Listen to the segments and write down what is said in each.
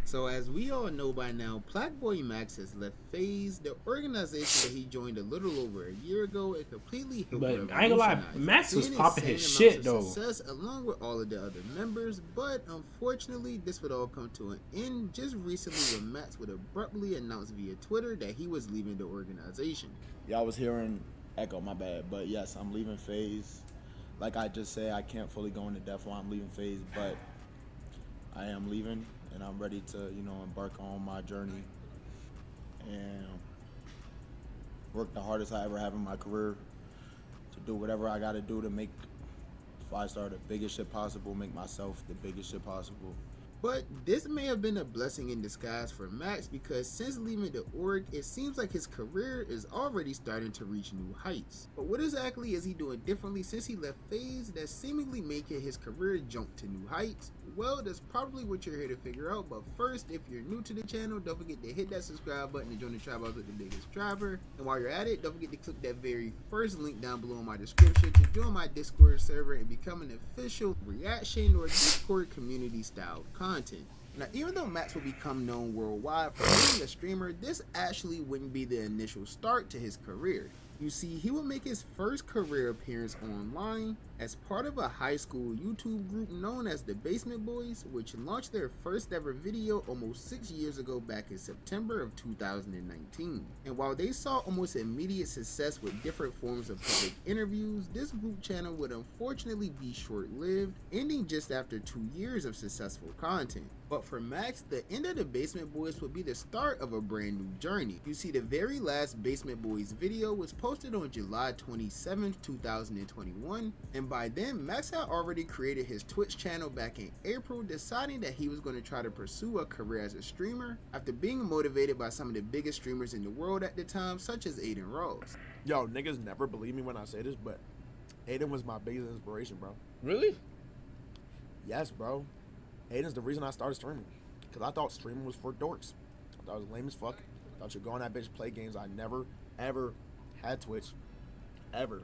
So as we all know by now, PlaqueBoyMax has left FaZe, the organization that he joined a little over a year ago, and completely helped But I ain't gonna lie, Max was popping his shit though. Success along with all of the other members, but unfortunately, this would all come to an end just recently when Max would abruptly announce via Twitter that he was leaving the organization. Y'all was hearing echo, my bad, but yes, I'm leaving FaZe. Like I just said, I can't fully go into depth why I'm leaving FaZe, but I am leaving. And I'm ready to, embark on my journey and work the hardest I ever have in my career to do whatever I got to do to make FaZe the biggest shit possible, make myself the biggest shit possible. But this may have been a blessing in disguise for Max because since leaving the org, it seems like his career is already starting to reach new heights. But what exactly is he doing differently since he left FaZe that's seemingly making his career jump to new heights? Well, that's probably what you're here to figure out, but first, if you're new to the channel, don't forget to hit that subscribe button to join the tribe with the biggest driver. And while you're at it, don't forget to click that very first link down below in my description to join my Discord server and become an official reaction or Discord community style content. Now, even though Max will become known worldwide for being a streamer, this actually wouldn't be the initial start to his career. You see, he would make his first career appearance online as part of a high school YouTube group known as the Basement Boys, which launched their first ever video almost 6 years ago back in September of 2019. And while they saw almost immediate success with different forms of public interviews, this group channel would unfortunately be short-lived, ending just after 2 years of successful content. But for Max, the end of the Basement Boys would be the start of a brand new journey. You see, the very last Basement Boys video was posted on July 27th, 2021, and by then, Max had already created his Twitch channel back in April, deciding that he was going to try to pursue a career as a streamer after being motivated by some of the biggest streamers in the world at the time, such as Aiden Ross. Yo, niggas never believe me when I say this, but Aiden was my biggest inspiration, bro. Really? Yes, bro. Aiden's the reason I started streaming. Because I thought streaming was for dorks. I thought it was lame as fuck. I thought you'd go on that bitch, play games. I never, ever had Twitch. Ever.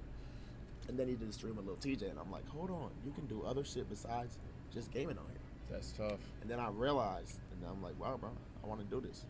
And then he did stream with Lil TJ, and I'm like, hold on, you can do other shit besides just gaming on here. That's tough. And then I realized, and I'm like, wow, bro, I want to do this.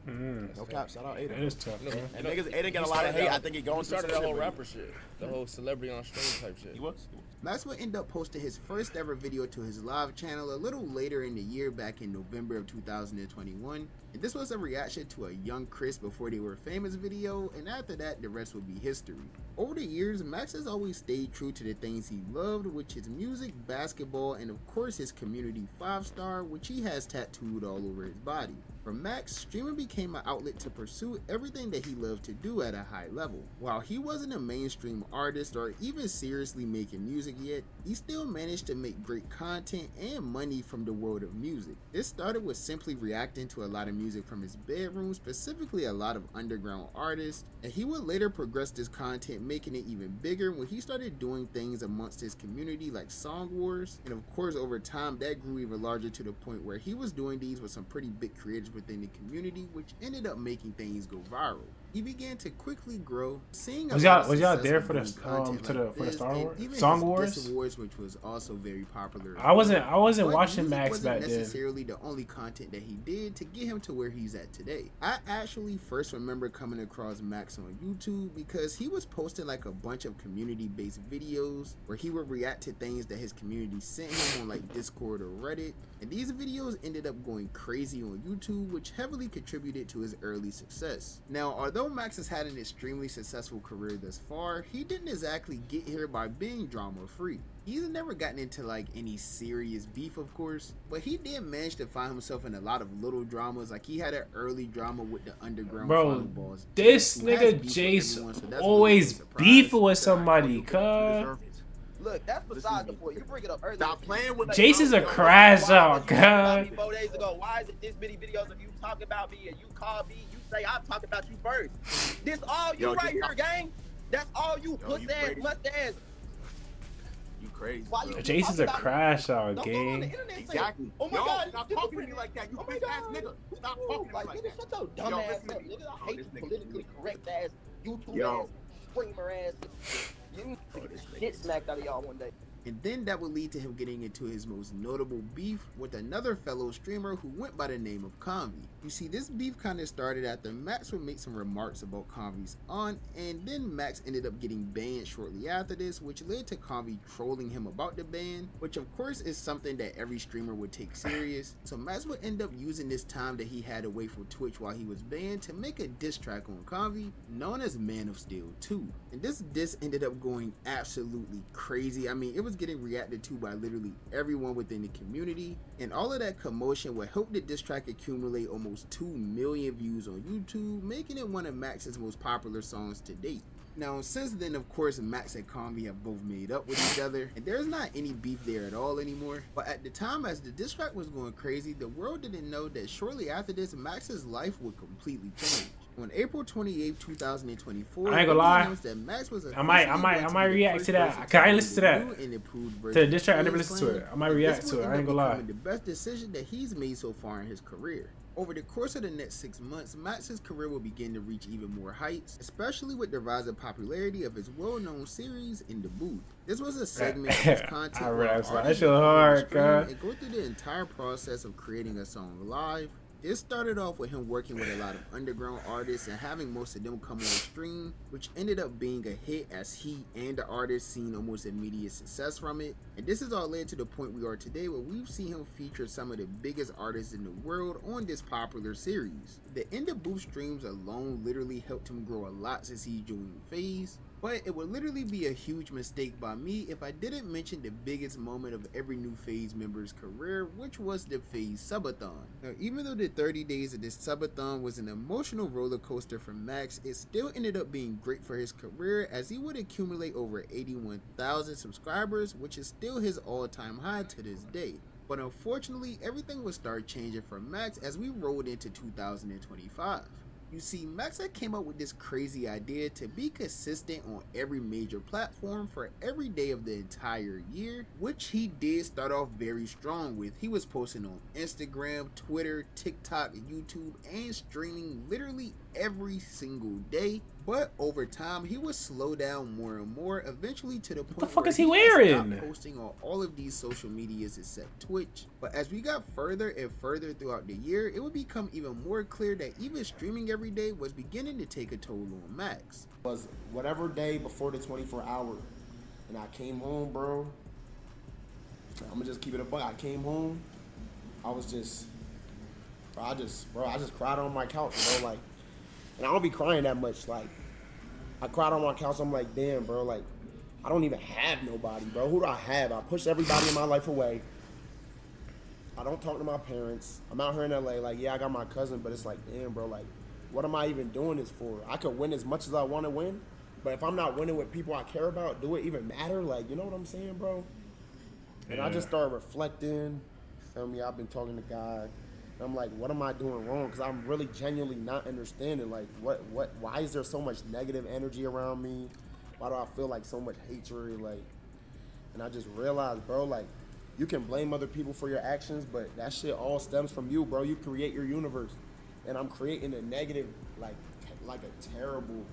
No cap, shout out Aiden. That is tough, bro. And niggas, Aiden got a lot of hate. I think he going through started some that whole shit, rapper shit, the whole celebrity on stream type shit. He was. Max would end up posting his first ever video to his live channel a little later in the year back in November of 2021. And this was a reaction to a young Chris before they were famous video, and after that, the rest would be history. Over the years, Max has always stayed true to the things he loved, which is music, basketball, and of course his community 5-star, which he has tattooed all over his body. For Max, streaming became an outlet to pursue everything that he loved to do at a high level. While he wasn't a mainstream artist or even seriously making music yet, he still managed to make great content and money from the world of music. This started with simply reacting to a lot of music from his bedroom, specifically a lot of underground artists, and he would later progress this content, making it even bigger when he started doing things amongst his community like Song Wars, and of course over time that grew even larger to the point where he was doing these with some pretty big creators within the community, which ended up making things go viral. He began to quickly grow, seeing was y'all there for the for the Song Wars, which was also very popular. I wasn't watching music Max wasn't back then. necessarily the only content that he did to get him to where he's at today. I actually first remember coming across Max on YouTube because he was posting like a bunch of community-based videos where he would react to things that his community sent him on like Discord or Reddit, and these videos ended up going crazy on YouTube, which heavily contributed to his early success. Now, although Max has had an extremely successful career thus far, he didn't exactly get here by being drama-free. He's never gotten into like any serious beef, of course, but he did manage to find himself in a lot of little dramas. Like he had an early drama with the underground volleyballs. This nigga Jace always beefing with somebody, cuz. Look, that's beside the point. You bring it up earlier. Stop playing with Jace is a crash out, cuz. 4 days ago, why is it this many videos of you talking about me and you call me? You say I'm talking about you first. This all you right here, gang. That's all you puss ass, mustache. You crazy. Jace is a crash out, gang. Exactly. Oh my God, stop talking to me like that. You bitch ass nigga. Stop talking to me like that. Shut your dumb ass up, nigga. I hate you politically correct ass, YouTube ass, streamer ass. You get smacked out of y'all one day. And then that would lead to him getting into his most notable beef with another fellow streamer who went by the name of Convy. You see, this beef kind of started after Max would make some remarks about Convy's aunt, and then Max ended up getting banned shortly after this, which led to Convy trolling him about the ban, which of course is something that every streamer would take serious. So Max would end up using this time that he had away from Twitch while he was banned to make a diss track on Convy, known as Man of Steel 2. And this diss ended up going absolutely crazy. I mean, it was getting reacted to by literally everyone within the community, and all of that commotion would help the diss track accumulate almost 2 million views on YouTube, making it one of Max's most popular songs to date. Now, since then, of course, Max and Convy have both made up with each other, and there's not any beef there at all anymore. But at the time, as the diss track was going crazy, the world didn't know that shortly after this, Max's life would completely change. On April 28, 2024, I ain't gonna lie. That Max was I might react to that. Cause I ain't listen to that. To the diss track, I never listened to it. I might react to it. I ain't gonna lie. The best decision that he's made so far in his career. Over the course of the next 6 months, Max's career will begin to reach even more heights, especially with the rise of popularity of his well-known series In the Booth. This was a segment of his content where artists would and go through the entire process of creating a song live. This started off with him working with a lot of underground artists and having most of them come on stream, which ended up being a hit as he and the artist seen almost immediate success from it. And this has all led to the point we are today, where we've seen him feature some of the biggest artists in the world on this popular series. The In the Booth streams alone literally helped him grow a lot since he joined FaZe. But it would literally be a huge mistake by me if I didn't mention the biggest moment of every new FaZe member's career, which was the FaZe subathon. Now, even though the 30 days of this subathon was an emotional roller coaster for Max, it still ended up being great for his career, as he would accumulate over 81,000 subscribers, which is still his all-time high to this day. But unfortunately, everything would start changing for Max as we rolled into 2025. You see, Max had came up with this crazy idea to be consistent on every major platform for every day of the entire year, which he did start off very strong with. He was posting on Instagram, Twitter, TikTok, YouTube, and streaming literally every single day. But over time, he would slow down more and more, eventually to the point What the fuck where is he wearing? stopped posting on all of these social medias except Twitch. But as we got further and further throughout the year, it would become even more clear that even streaming every day was beginning to take a toll on Max. Was whatever day before the 24 hour, and I came home, bro. I'm gonna just keep it a buck. I came home, I was just, I just cried on my couch, bro. Like, and I don't be crying that much. Like, I cried on my couch. I'm like, damn, bro. Like, I don't even have nobody, bro. Who do I have? I push everybody in my life away. I don't talk to my parents. I'm out here in LA. Like, yeah, I got my cousin, but it's like, damn, bro. Like, what am I even doing this for? I could win as much as I want to win, but if I'm not winning with people I care about, do it even matter? Like, you know what I'm saying, bro? And I just started reflecting. Feel me? I've been talking to God. I'm like, what am I doing wrong? Because I'm really genuinely not understanding, like, why is there so much negative energy around me? Why do I feel like so much hatred? Like, and I just realized, bro, like, you can blame other people for your actions, but that shit all stems from you, bro. You create your universe. And I'm creating a negative, like a terrible.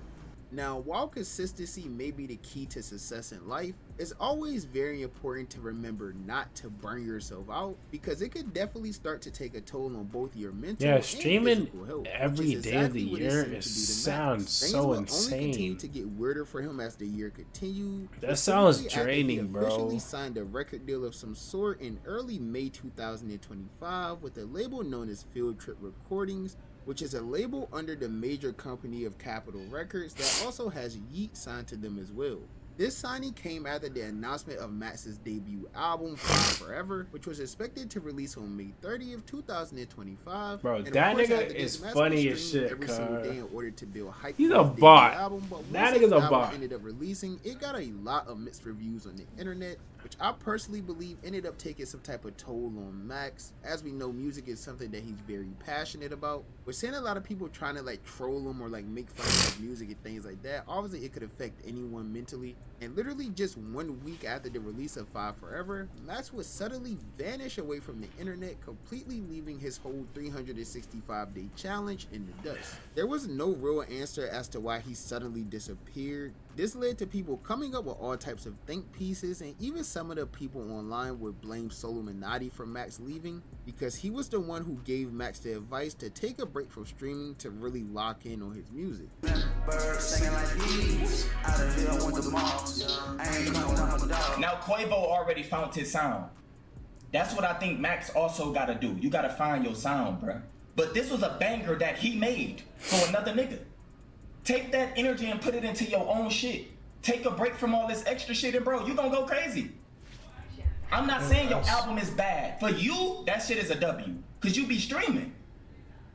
Now, while consistency may be the key to success in life, it's always very important to remember not to burn yourself out, because it could definitely start to take a toll on both your mental and physical health. Every day of the year sounds so insane. Only continue to get weirder for him as the year continued. That sounds draining, bro. He officially signed a record deal of some sort in early May 2025 with a label known as Field Trip Recordings, which is a label under the major company of Capitol Records that also has Yeet signed to them as well. This signing came after the announcement of Max's debut album, Fire Forever, which was expected to release on May 30th, 2025. Bro, that nigga is funny as shit, every single day in order to build hype. He's a bot. Album, but that nigga's a bot. Ended up releasing, it got a lot of mixed reviews on the internet, which I personally believe ended up taking some type of toll on Max. As we know, music is something that he's very passionate about. We're seeing a lot of people trying to like troll him or like make fun of his music and things like that. Obviously, it could affect anyone mentally. And literally just 1 week after the release of Fire Forever, Max would suddenly vanish away from the internet, completely leaving his whole 365-day challenge in the dust. There was no real answer as to why he suddenly disappeared. This led to people coming up with all types of think pieces and even some of the people online would blame Soluminati for Max leaving because he was the one who gave Max the advice to take a break from streaming to really lock in on his music. Now Quavo already found his sound. That's what I think Max also gotta do. You gotta find your sound, bruh. But this was a banger that he made for another nigga. Take that energy and put it into your own shit. Take a break from all this extra shit and bro, you gonna go crazy. I'm not saying your album is bad. For you, that shit is a W. Cause you be streaming.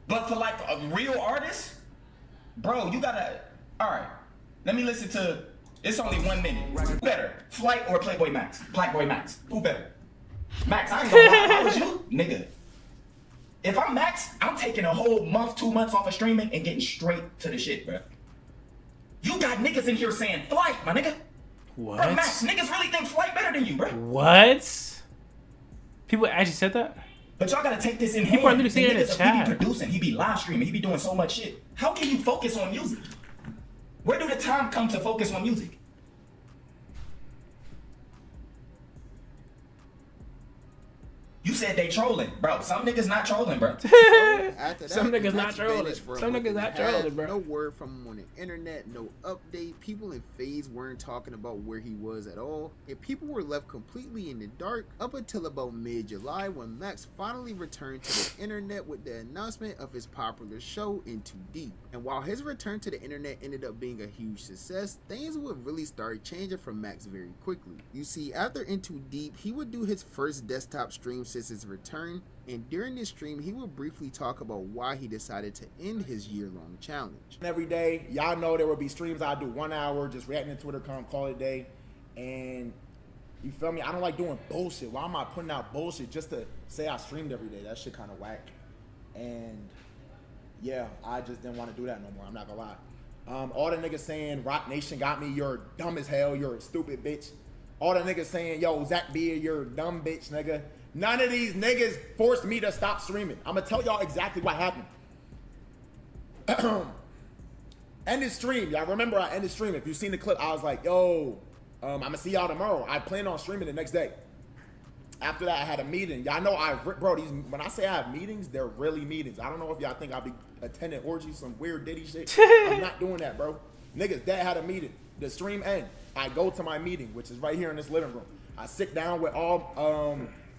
But for like a real artist, bro, you gotta, all right, let me listen to, it's only 1 minute. Who better, Flight or PlaqueBoyMax? PlaqueBoyMax, who better? Max, I ain't gonna lie, if I was you, nigga. If I'm Max, I'm taking a whole month, 2 months off of streaming and getting straight to the shit, bro. You got niggas in here saying Flight, my nigga. What? Bro, Max, niggas really think Flight better than you, bro. What? People actually said that? But y'all gotta take this in People hand. are literally saying it in the He chat. be producing, he be live streaming, he be doing so much shit. How can you focus on music? Where do the time come to focus on music? You said they trolling, bro. Some niggas not trolling, bro. After that, Some niggas not Max trolling. vanished for a Some month niggas and a not half. trolling, bro. No word from him on the internet, no update. People in FaZe weren't talking about where he was at all, and people were left completely in the dark up until about mid-July when Max finally returned to the internet with the announcement of his popular show Into Deep. And while his return to the internet ended up being a huge success, things would really start changing for Max very quickly. You see, after Into Deep, he would do his first desktop stream since his return, and during this stream he would briefly talk about why he decided to end his year-long challenge. Every day, y'all know there would be streams I do 1 hour, just reacting to Twitter, call it a day, and you feel me? I don't like doing bullshit. Why am I putting out bullshit just to say I streamed every day? That shit kind of whack. And yeah, I just didn't want to do that no more. I'm not gonna lie. All the niggas saying Rock Nation got me, you're dumb as hell, you're a stupid bitch. All the niggas saying, yo, Zach Beer, you're a dumb bitch, nigga. None of these niggas forced me to stop streaming. I'm gonna tell y'all exactly what happened. Ended stream. Y'all remember I ended stream. If you've seen the clip, I was like, yo, I'm gonna see y'all tomorrow. I plan on streaming the next day. After that, I had a meeting. Y'all know bro, when I say I have meetings, they're really meetings. I don't know if y'all think I'll be attending orgies, some weird Diddy shit. I'm not doing that, bro. Niggas, dad had a meeting. The stream end. I go to my meeting, which is right here in this living room. I sit down with all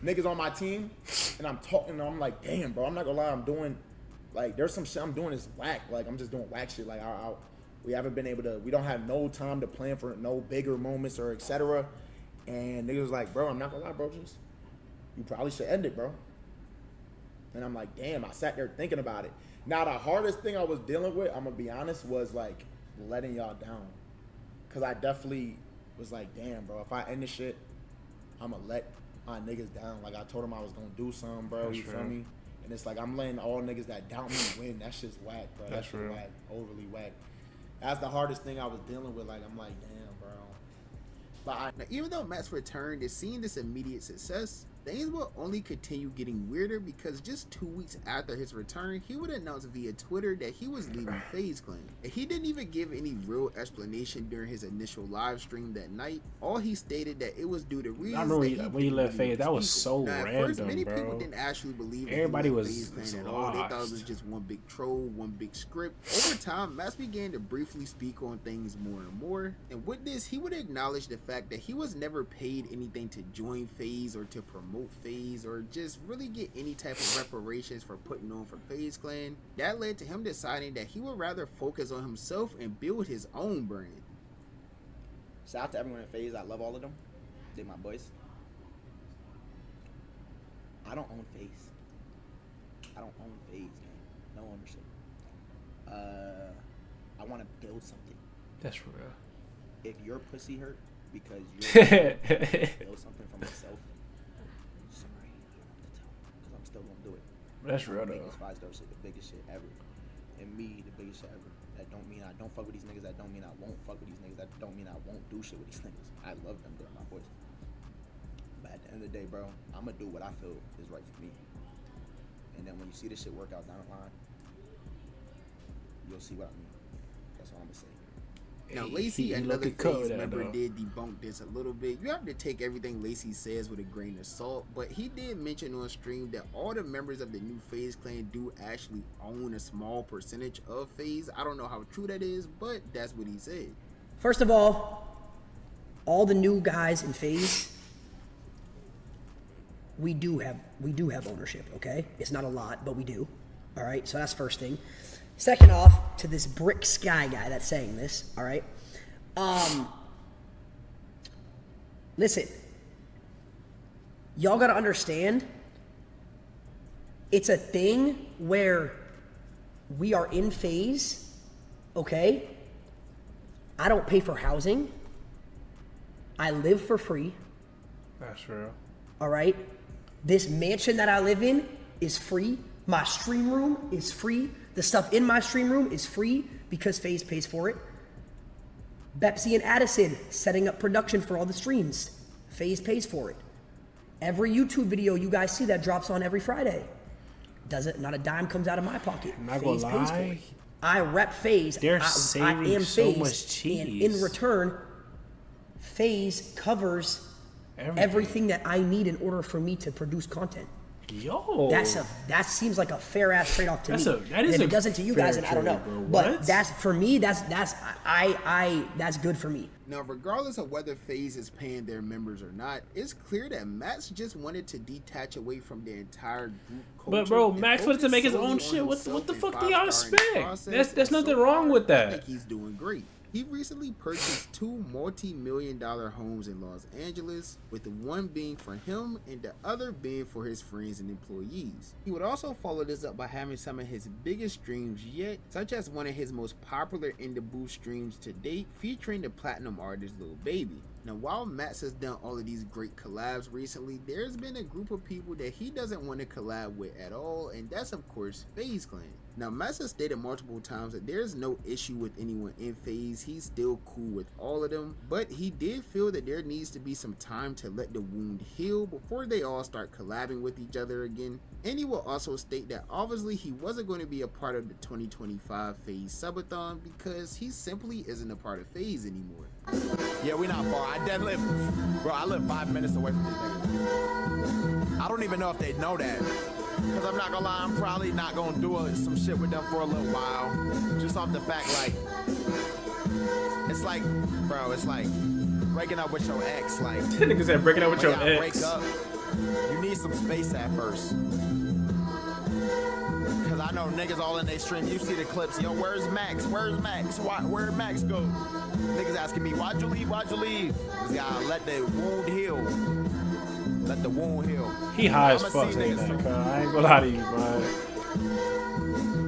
niggas on my team, and I'm talking, and I'm like, damn, bro, I'm not gonna lie, I'm doing, like, there's some shit I'm doing is whack. Like, I'm just doing whack shit. Like, we haven't been able to, we don't have no time to plan for no bigger moments or etc. And niggas was like, bro, I'm not gonna lie, bro, just, you probably should end it, bro. And I'm like, damn, I sat there thinking about it. Now, the hardest thing I was dealing with, I'm gonna be honest, was like letting y'all down. Cause I definitely was like, damn, bro, if I end this shit, I'm gonna let my niggas down. Like, I told them I was gonna do something, bro. That's you feel real. me? And it's like, I'm letting all niggas that doubt me win. That shit's whack, bro. That's That shit's real. whack, overly whack. That's the hardest thing I was dealing with. Like, I'm like, damn, bro. But Now, even though Max returned and seeing this immediate success, things will only continue getting weirder because just 2 weeks after his return, he would announce via Twitter that he was leaving FaZe Clan. And he didn't even give any real explanation during his initial live stream that night. All he stated that it was due to reasons I remember that when he left didn't FaZe, that was speak so of. Now, at random, first, many bro. people didn't actually believe that Everybody he left was FaZe Clan at all. They thought it was lost. just one big troll, one big script. Over time, Max began to briefly speak on things more and more. And with this, he would acknowledge the fact that he was never paid anything to join FaZe or to promote FaZe or just really get any type of reparations for putting on for FaZe Clan. That led to him deciding that he would rather focus on himself and build his own brand. Shout out to everyone in FaZe. I love all of them. They're my boys. I don't own FaZe. I don't own FaZe, man. No ownership. I want to build something. That's real. If your pussy hurt because you're build something for myself, sorry, I don't have to tell. Because I'm still going to do it. That's real, Make though. this FaZe shit the biggest shit ever. And me, the biggest shit ever. That don't mean I don't fuck with these niggas. That don't mean I won't fuck with these niggas. That don't mean I won't do shit with these niggas. I love them. They're my boys. But at the end of the day, bro, I'm going to do what I feel is right for me. And then when you see this shit work out down the line, you'll see what I mean. That's all I'm going to say. Now, Lacey, another FaZe member, did debunk this a little bit. You have to take everything Lacey says with a grain of salt, but he did mention on stream that all the members of the new FaZe clan do actually own a small percentage of FaZe. I don't know how true that is, but that's what he said. First of all the new guys in FaZe, we do have ownership, okay? It's not a lot, but we do. All right, so that's first thing. Second off, to this Brick Sky guy that's saying this, all right? Listen, y'all gotta understand, it's a thing where we are in FaZe, okay? I don't pay for housing. I live for free. That's true. All right? This mansion that I live in is free. My stream room is free. The stuff in my stream room is free because FaZe pays for it. Bepsy and Addison setting up production for all the streams. FaZe pays for it. Every YouTube video you guys see that drops on every Friday. Not a dime comes out of my pocket. FaZe pays for it. I rep FaZe. They're I saving am so FaZe, much cheese. And in return, FaZe covers everything that I need in order for me to produce content. Yo, that seems like a fair ass trade off to me. That is if it doesn't to you guys, and I don't know. But that's for me. That's good for me. Now, regardless of whether FaZe is paying their members or not, it's clear that Max just wanted to detach away from the entire group culture. But bro, Max wanted to make his own shit. What the fuck do y'all expect? There's nothing wrong with that. I think he's doing great. He recently purchased 2 multi-million-dollar homes in Los Angeles, with one being for him and the other being for his friends and employees. He would also follow this up by having some of his biggest streams yet, such as one of his most popular In The Booth streams to date, featuring the platinum artist Lil Baby. Now, while Max has done all of these great collabs recently, there's been a group of people that he doesn't want to collab with at all, and that's of course FaZe Clan. Now, Max has stated multiple times that there's no issue with anyone in FaZe. He's still cool with all of them, but he did feel that there needs to be some time to let the wound heal before they all start collabing with each other again. And he will also state that obviously he wasn't going to be a part of the 2025 FaZe subathon because he simply isn't a part of FaZe anymore. Yeah, we not far. I live 5 minutes away from these niggas. I don't even know if they know that. Because I'm not gonna lie, I'm probably not gonna do some shit with them for a little while. Just off the fact, like, it's like, bro, it's like breaking up with your ex. Like, niggas said breaking up with your ex. Break up, you need some space at first. Because I know niggas all in their stream, you see the clips, yo, where's Max? Where's Max? Where'd Max go? Niggas asking me, why'd you leave? Why'd you leave? Yeah, let the wound heal. Let the wound heal. He high as fuck saying that, cuz. I ain't gonna lie to you, bro.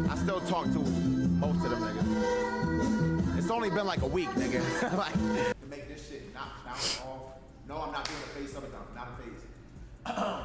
I still talk to most of them niggas. It's only been like a week, nigga. Like, to make this shit not bounce off. No, I'm not doing a FaZe summit, not a FaZe.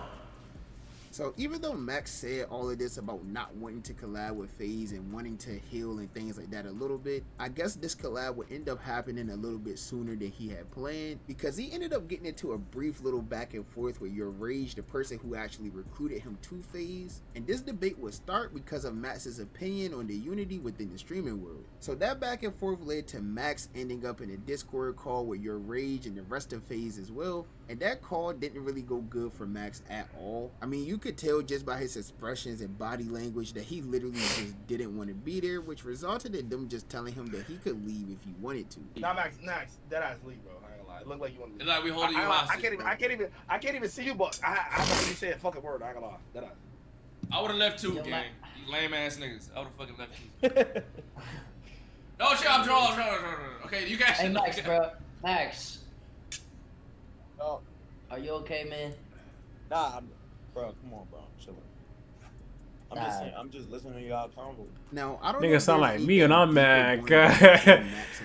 So even though Max said all of this about not wanting to collab with FaZe and wanting to heal and things like that a little bit, I guess this collab would end up happening a little bit sooner than he had planned, because he ended up getting into a brief little back and forth with Your Rage, the person who actually recruited him to FaZe, and this debate would start because of Max's opinion on the unity within the streaming world. So that back and forth led to Max ending up in a Discord call with Your Rage and the rest of FaZe as well, and that call didn't really go good for Max at all. I mean, you could tell just by his expressions and body language that he literally just didn't want to be there, which resulted in them just telling him that he could leave if he wanted to. Nah, Max, that ass leave, bro. I ain't gonna lie. It look like you want to leave. It's like we holding you hostage. I can't even see you, but I know you said fucking word. I ain't gonna lie. That ass. I would have left too, gang. You lame ass niggas. I would have fucking left too. No, shit, I'm drawing. Okay, you guys. Hey, Max, bro. Max. Oh. Are you okay, man? Nah, bro, come on, bro. Chill. I'm just listening to y'all convo. Now, I don't nigga know sound like me when I'm mad.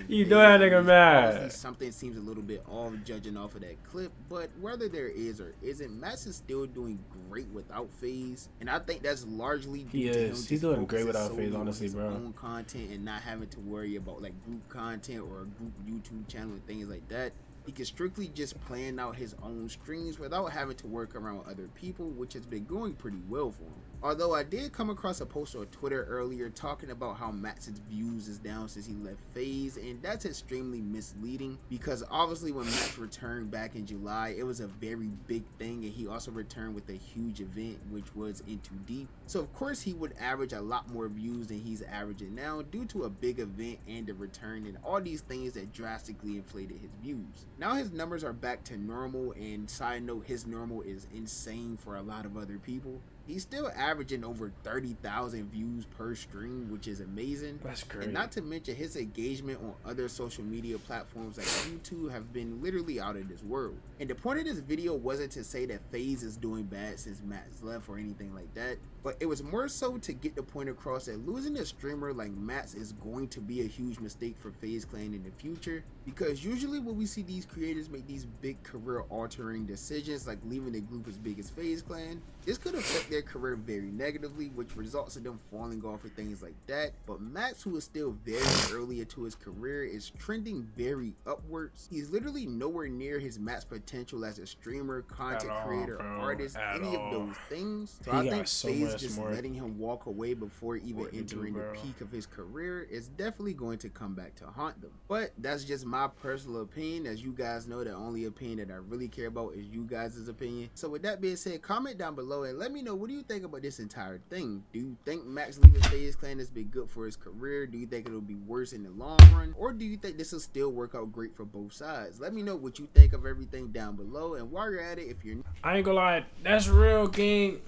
You know that nigga mad. Something seems a little bit off judging off of that clip, but whether there is or isn't, Max is still doing great without FaZe, and I think that's largely due to him He's doing great without FaZe, honestly, bro. Own content and not having to worry about like group content or a group YouTube channel and things like that. He can strictly just plan out his own streams without having to work around other people, which has been going pretty well for him. Although I did come across a post on Twitter earlier talking about how Max's views is down since he left FaZe, and that's extremely misleading because obviously when Max returned back in July, it was a very big thing, and he also returned with a huge event which was Into Deep. So of course he would average a lot more views than he's averaging now due to a big event and a return and all these things that drastically inflated his views. Now his numbers are back to normal, and side note, his normal is insane for a lot of other people. He's still averaging over 30,000 views per stream, which is amazing. That's great. And not to mention his engagement on other social media platforms like YouTube have been literally out of this world. And the point of this video wasn't to say that FaZe is doing bad since Max left or anything like that, but it was more so to get the point across that losing a streamer like Max is going to be a huge mistake for FaZe Clan in the future, because usually when we see these creators make these big career altering decisions like leaving a group as big as FaZe Clan, this could affect their career very negatively, which results in them falling off for things like that. But Max, who is still very early into his career, is trending very upwards. He's literally nowhere near his max potential as a streamer, content creator, artist, any of those things. So I think FaZe just letting him walk away before even entering the peak of his career is definitely going to come back to haunt them. But that's just my personal opinion. As you guys know, the only opinion that I really care about is you guys' opinion. So with that being said, comment down below and let me know, what do you think about this entire thing? Do you think Max leaving FaZe Clan has been good for his career? Do you think it'll be worse in the long run? Or do you think this will still work out great for both sides? Let me know what you think of everything down below. And while you're at it, if you're... I ain't gonna lie, that's real, gang.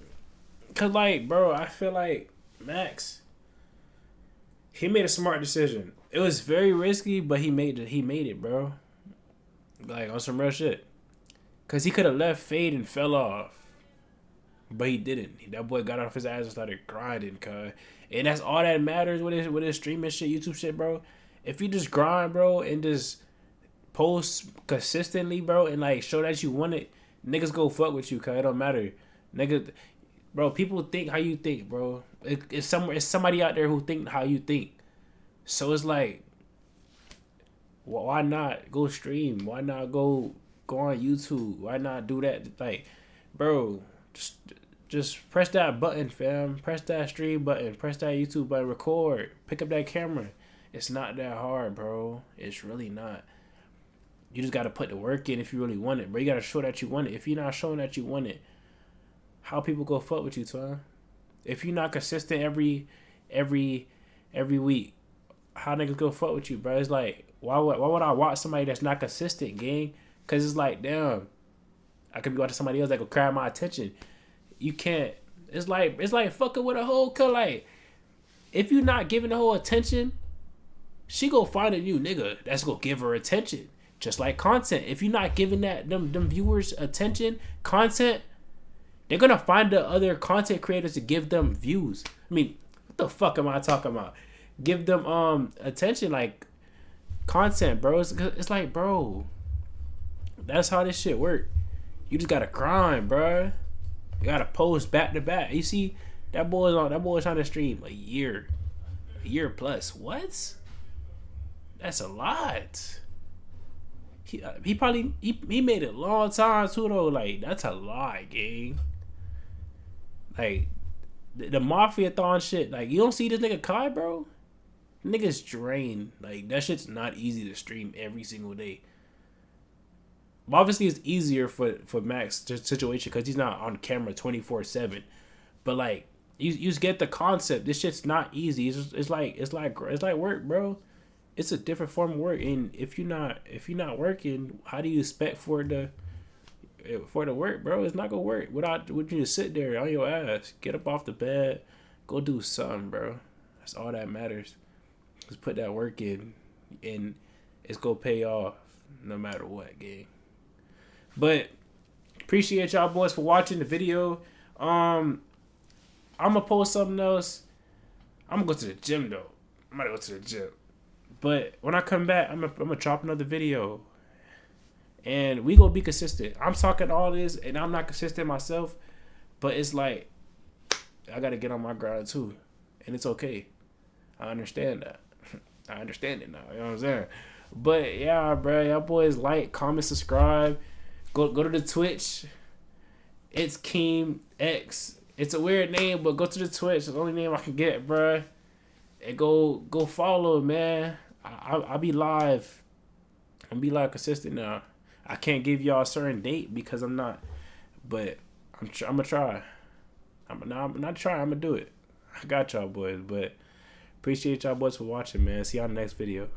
Cause like, bro, I feel like Max, he made a smart decision. It was very risky, but he made it, bro. Like, on some real shit. Cause he could have left Fade and fell off. But he didn't. That boy got off his ass and started grinding, cuz. And that's all that matters with his streaming shit, YouTube shit, bro. If you just grind, bro, and just post consistently, bro, and like show that you want it, niggas go fuck with you, cuz. It don't matter. Nigga, bro, people think how you think, bro. It's somebody out there who think how you think. So it's like, why not go stream? Why not go on YouTube? Why not do that? Like, bro, just press that button, fam. Press that stream button. Press that YouTube button. Record. Pick up that camera. It's not that hard, bro. It's really not. You just got to put the work in if you really want it, bro. You got to show that you want it. If you're not showing that you want it, how people go fuck with you, Tom? If you're not consistent every week, how niggas go fuck with you, bro? It's like, why would I watch somebody that's not consistent, gang? Because it's like, damn, I could be watching somebody else that could grab my attention. You can't. It's like fucking with a hoe, cause like, if you're not giving the whole attention, she go find a new nigga that's gonna give her attention. Just like content. If you're not giving them viewers attention, content, they're gonna find the other content creators to give them views. I mean, what the fuck am I talking about? Give them attention, like content, bro. It's like, bro, that's how this shit work. You just gotta grind, bro. You gotta post back to back. You see, that boy's on the stream a year plus. What? That's a lot. He probably made it a long time too though. Like, that's a lot, gang. Like the Mafia-thon shit. Like, you don't see this nigga Kai, bro? Niggas drained. Like, that shit's not easy to stream every single day. Obviously, it's easier for Max situation because he's not on camera 24/7. But like, you just get the concept. This shit's not easy. It's like work, bro. It's a different form of work. And if you're not working, how do you expect for it to work, bro? It's not gonna work without you just sit there on your ass. Get up off the bed, go do something, bro. That's all that matters. Just put that work in, and it's gonna pay off no matter what, gang. But appreciate y'all boys for watching the video. I'm gonna post something else. I'm gonna go to the gym though. I'm gonna go to the gym. But when I come back, I'm gonna drop another video. And we gonna be consistent. I'm talking all this and I'm not consistent myself. But it's like, I gotta get on my grind too. And it's okay. I understand that. I understand it now. You know what I'm saying? But yeah, bro, y'all boys like, comment, subscribe. Go to the Twitch. itzkeemx. It's a weird name, but go to the Twitch. It's the only name I can get, bruh. And go follow, man. I'll be live. I'll be live consistent now. I can't give y'all a certain date because I'm not, but I'm gonna try. I'm not trying. I'm gonna do it. I got y'all boys, but appreciate y'all boys for watching, man. See y'all in the next video.